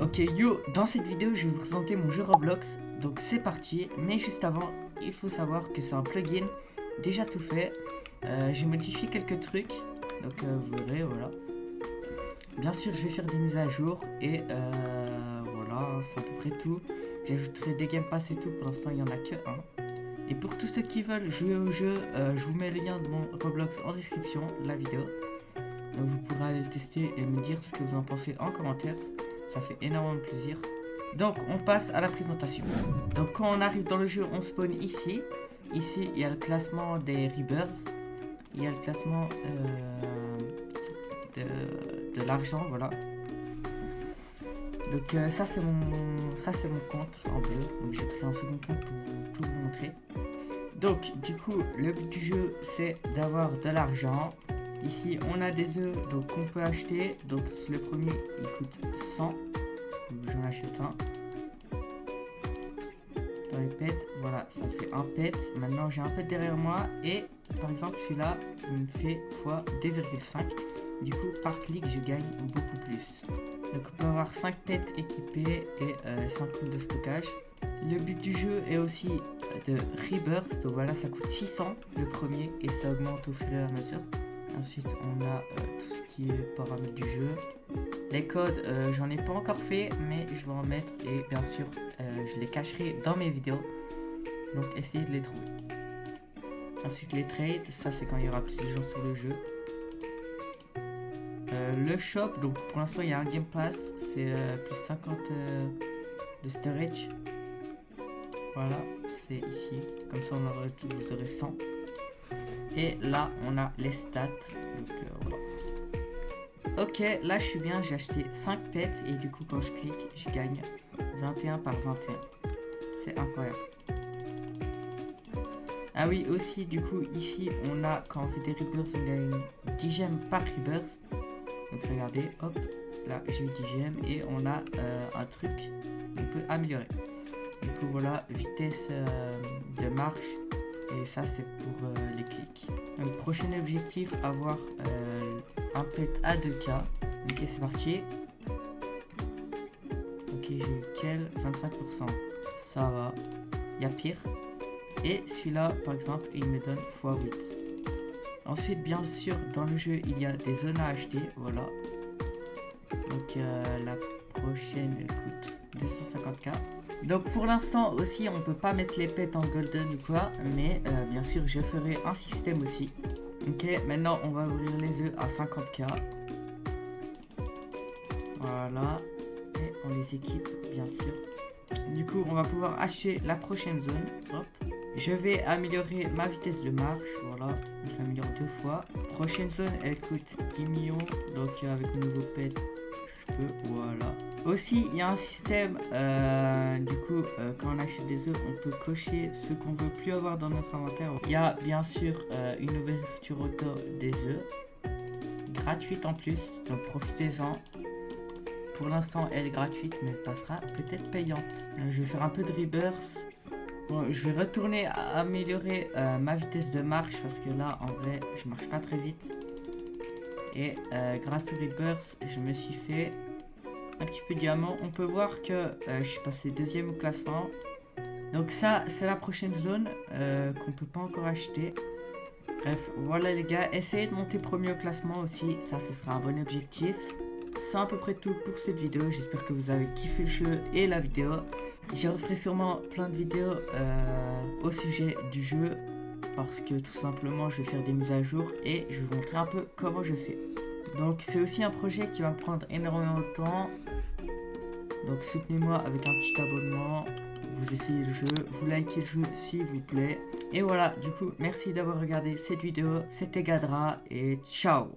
Ok yo, dans cette vidéo je vais vous présenter mon jeu Roblox, donc c'est parti. Mais juste avant, il faut savoir que c'est un plugin déjà tout fait. J'ai modifié quelques trucs, donc vous verrez, voilà. Bien sûr je vais faire des mises à jour et voilà, c'est à peu près tout. J'ajouterai des Game Pass et tout, pour l'instant il n'y en a que un. Et pour tous ceux qui veulent jouer au jeu, je vous mets le lien de mon Roblox en description de la vidéo. Donc vous pourrez aller le tester et me dire ce que vous en pensez en commentaire. Ça fait énormément de plaisir. Donc on passe à la présentation. Donc quand on arrive dans le jeu, on spawn ici. Ici il y a le classement des Rebirths. Il y a le classement de l'argent, voilà. Donc ça c'est mon compte en bleu. Donc j'ai pris un second compte pour tout vous montrer. Donc du coup le but du jeu c'est d'avoir de l'argent. Ici on a des œufs donc qu'on peut acheter. Donc le premier il coûte 100. Donc j'en achète un. Dans les pets, voilà, ça me fait un pet. Maintenant j'ai un pet derrière moi. Et par exemple celui-là il me fait x 2,5. Du coup par clic je gagne beaucoup plus. Donc on peut avoir 5 pets équipés et 5 coups de stockage. Le but du jeu est aussi de rebirth. Donc voilà, ça coûte 600 le premier et ça augmente au fur et à mesure. Ensuite on a tout ce qui est paramètres du jeu. Les codes j'en ai pas encore fait, mais je vais en mettre et bien sûr je les cacherai dans mes vidéos. Donc essayez de les trouver. Ensuite les trades, ça c'est quand il y aura plus de gens sur le jeu. Le shop, donc pour l'instant il y a un Game Pass, c'est plus 50 de storage. Voilà, c'est ici. Comme ça vous aurez 100. Et là on a les stats. Donc voilà. Ok, là je suis bien, j'ai acheté 5 pets et du coup quand je clique, je gagne 21 par 21. C'est incroyable. Ah oui, aussi du coup ici on a, quand on fait des rebirths, on gagne 10 gemmes par rebirth. Donc regardez, hop, là j'ai eu 10 gemmes et on a un truc qu'on peut améliorer. Du coup voilà, vitesse de marche et ça c'est pour les clics. Donc prochain objectif, avoir un pet à 2K. Ok, c'est parti. Ok, j'ai eu quel 25%. Ça va, il y a pire. Et celui-là par exemple il me donne x8. Ensuite bien sûr dans le jeu il y a des zones à acheter, voilà. Donc la prochaine coûte 250k. Donc pour l'instant aussi on peut pas mettre les pets en golden ou quoi, mais bien sûr je ferai un système aussi. Ok, maintenant on va ouvrir les œufs à 50k. Voilà, et on les équipe bien sûr. Du coup on va pouvoir acheter la prochaine zone. Hop. Je vais améliorer ma vitesse de marche, voilà, je l'améliore 2 fois. Prochaine zone elle coûte 10 millions, donc avec le nouveau pet je peux, voilà. Aussi il y a un système, du coup quand on achète des œufs on peut cocher ce qu'on veut plus avoir dans notre inventaire. Il y a bien sûr une ouverture auto des œufs, gratuite en plus, donc profitez-en. Pour l'instant elle est gratuite mais elle passera peut-être payante. Je vais faire un peu de rebirth. Bon, je vais retourner à améliorer ma vitesse de marche parce que là en vrai je marche pas très vite. Et grâce au rebirth je me suis fait un petit peu diamant. On peut voir que je suis passé deuxième au classement. Donc ça c'est la prochaine zone qu'on peut pas encore acheter. Bref voilà les gars, essayez de monter premier au classement aussi, ça ce sera un bon objectif. C'est à peu près tout pour cette vidéo, j'espère que vous avez kiffé le jeu et la vidéo. Je referai sûrement plein de vidéos au sujet du jeu parce que tout simplement je vais faire des mises à jour et je vais vous montrer un peu comment je fais. Donc c'est aussi un projet qui va me prendre énormément de temps. Donc soutenez-moi avec un petit abonnement, vous essayez le jeu, vous likez le jeu s'il vous plaît. Et voilà, du coup merci d'avoir regardé cette vidéo, c'était Gadra et ciao.